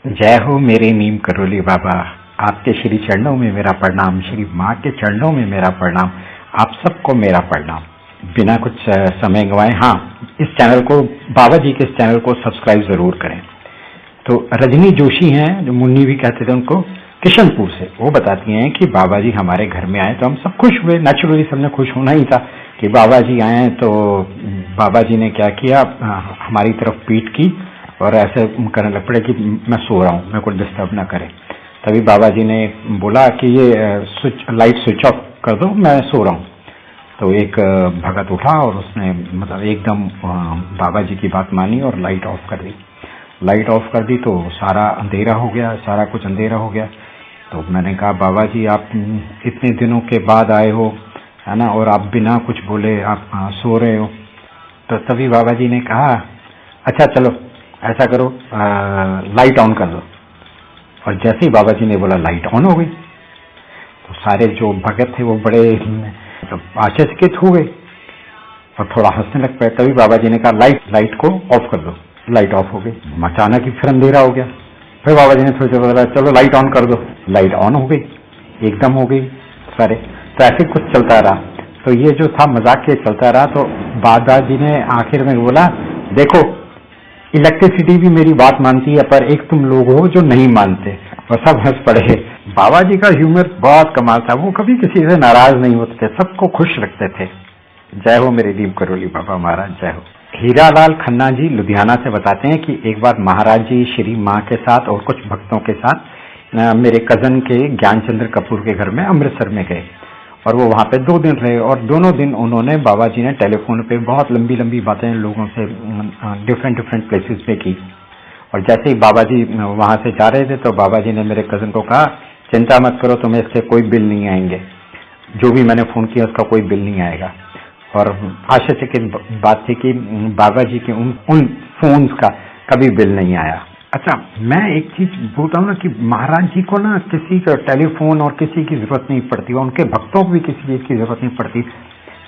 जय हो मेरे नीम करोली बाबा। आपके श्री चरणों में मेरा प्रणाम, श्री माँ के चरणों में मेरा प्रणाम, आप सबको मेरा प्रणाम। बिना कुछ समय गंवाए, हाँ, इस चैनल को, बाबा जी के इस चैनल को सब्सक्राइब जरूर करें। तो रजनी जोशी हैं, जो मुन्नी भी कहते थे उनको, किशनपुर से, वो बताती हैं कि बाबा जी हमारे घर में आए तो हम सब खुश हुए। नेचुरली सबने खुश होना ही था कि बाबा जी आए। तो बाबा जी ने क्या किया, हमारी तरफ पीठ की और ऐसे करने लग पड़े कि मैं सो रहा हूँ, मेरे को डिस्टर्ब ना करें। तभी बाबा जी ने बोला कि ये लाइट स्विच ऑफ कर दो, मैं सो रहा हूँ। तो एक भगत उठा और उसने मतलब एकदम बाबा जी की बात मानी और लाइट ऑफ कर दी। लाइट ऑफ कर दी तो सारा अंधेरा हो गया, सारा कुछ अंधेरा हो गया। तो मैंने कहा, बाबा जी आप इतने दिनों के बाद आए हो, है ना, और आप बिना कुछ बोले आप सो रहे हो। तो तभी बाबा जी ने कहा, अच्छा चलो ऐसा करो, लाइट ऑन कर दो। और जैसे ही बाबा जी ने बोला, लाइट ऑन हो गई। तो सारे जो भगत थे वो बड़े आश्चर्यचकित हो गए और थोड़ा हंसने लग पाए। तभी बाबा जी ने कहा, लाइट को ऑफ कर दो। लाइट ऑफ हो गई। अचानक ही फिर अंधेरा हो गया। फिर बाबा जी ने थोड़ी देर बोला, चलो लाइट ऑन कर दो। लाइट ऑन हो गई, एकदम हो गई सारे। तो ऐसे कुछ चलता रहा। तो ये जो था मजाक ये चलता रहा। तो बाबा जी ने आखिर में बोला, देखो इलेक्ट्रिसिटी भी मेरी बात मानती है, पर एक तुम लोग हो जो नहीं मानते। और सब हंस पड़े। बाबा जी का ह्यूमर बहुत कमाल था, वो कभी किसी से नाराज नहीं होते थे, सबको खुश रखते थे। जय हो मेरे नीम करोली बाबा महाराज, जय हो। हीरालाल खन्ना जी लुधियाना से बताते हैं कि एक बार महाराज जी श्री माँ के साथ और कुछ भक्तों के साथ मेरे कजन के ज्ञानचंद्र कपूर के घर में अमृतसर में गए और वो वहाँ पे 2 दिन रहे। और दोनों दिन उन्होंने, बाबा जी ने टेलीफोन पे बहुत लंबी लंबी बातें लोगों से डिफरेंट प्लेसेस पे की। और जैसे ही बाबा जी वहाँ से जा रहे थे तो बाबा जी ने मेरे कजन को कहा, चिंता मत करो, तुम्हें इससे कोई बिल नहीं आएंगे, जो भी मैंने फोन किया उसका कोई बिल नहीं आएगा। और आश्चर्यचकित बात थी कि बाबा जी के उन फोन्स का कभी बिल नहीं आया। अच्छा, मैं एक चीज बोलता हूँ ना कि महाराज जी को ना किसी का टेलीफोन और किसी की जरूरत नहीं पड़ती, उनके भक्तों को भी किसी चीज की जरूरत नहीं पड़ती।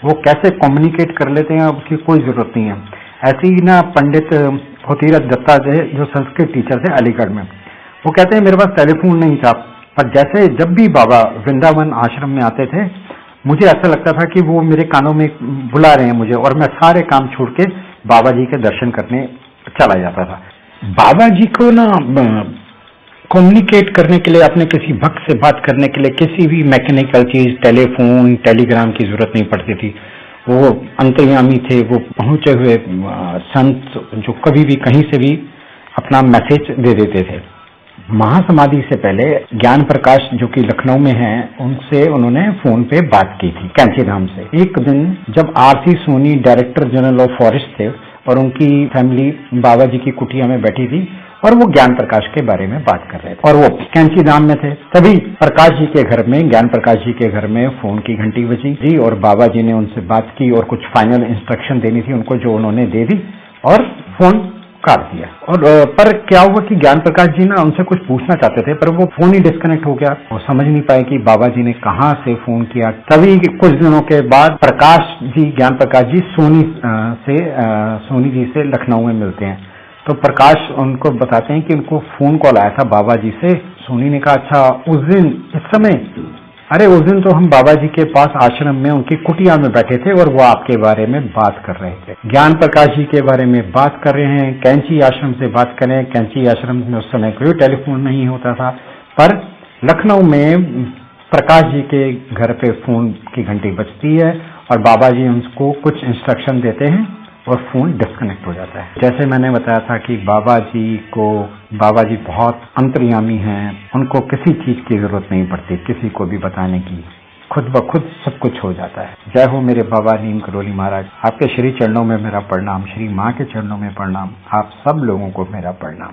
वो कैसे कम्युनिकेट कर लेते हैं उसकी कोई जरूरत नहीं है। ऐसे ही ना पंडित होतीरथ दत्ता जो संस्कृत टीचर थे अलीगढ़ में, वो कहते हैं मेरे पास टेलीफोन नहीं था, पर जैसे जब भी बाबा वृंदावन आश्रम में आते थे मुझे ऐसा लगता था कि वो मेरे कानों में बुला रहे हैं मुझे, और मैं सारे काम छोड़ के बाबा जी के दर्शन करने चला जाता था। बाबा जी को ना कम्युनिकेट करने के लिए, अपने किसी भक्त से बात करने के लिए किसी भी मैकेनिकल चीज, टेलीफोन, टेलीग्राम की जरूरत नहीं पड़ती थी। वो अंतर्यामी थे, वो पहुंचे हुए संत जो कभी भी कहीं से भी अपना मैसेज दे देते थे। महासमाधि से पहले ज्ञान प्रकाश जो कि लखनऊ में हैं, उनसे उन्होंने फोन पे बात की थी, कैंची धाम से। एक दिन जब RC Soni director general of forest थे और उनकी फैमिली बाबा जी की कुटिया में बैठी थी और वो ज्ञान प्रकाश के बारे में बात कर रहे थे और वो कैंची धाम में थे, तभी प्रकाश जी के घर में, ज्ञान प्रकाश जी के घर में फोन की घंटी बजी जी और बाबा जी ने उनसे बात की और कुछ फाइनल इंस्ट्रक्शन देनी थी उनको, जो उन्होंने दे दी और फोन काट दिया। और पर क्या हुआ कि ज्ञान प्रकाश जी ना उनसे कुछ पूछना चाहते थे, पर वो फोन ही डिस्कनेक्ट हो गया। वो समझ नहीं पाए कि बाबा जी ने कहाँ से फोन किया। तभी कुछ दिनों के बाद प्रकाश जी, ज्ञान प्रकाश जी सोनी जी से लखनऊ में मिलते हैं। तो प्रकाश उनको बताते हैं कि उनको फोन कॉल आया था बाबा जी से। सोनी ने कहा, अच्छा उस दिन इस समय? अरे उस दिन तो हम बाबा जी के पास आश्रम में उनकी कुटिया में बैठे थे और वो आपके बारे में बात कर रहे थे, ज्ञान प्रकाश जी के बारे में बात कर रहे हैं, कैंची आश्रम से बात कर रहे हैं। कैंची आश्रम में उस समय कोई टेलीफोन नहीं होता था, पर लखनऊ में प्रकाश जी के घर पे फोन की घंटी बजती है और बाबा जी उनको कुछ इंस्ट्रक्शन देते हैं और फोन डिस्कनेक्ट हो जाता है। जैसे मैंने बताया था कि बाबा जी बहुत अंतर्यामी हैं, उनको किसी चीज की जरूरत नहीं पड़ती किसी को भी बताने की, खुद ब खुद सब कुछ हो जाता है। जय हो मेरे बाबा नीम करोली महाराज, आपके श्री चरणों में मेरा प्रणाम, श्री माँ के चरणों में प्रणाम, आप सब लोगों को मेरा प्रणाम।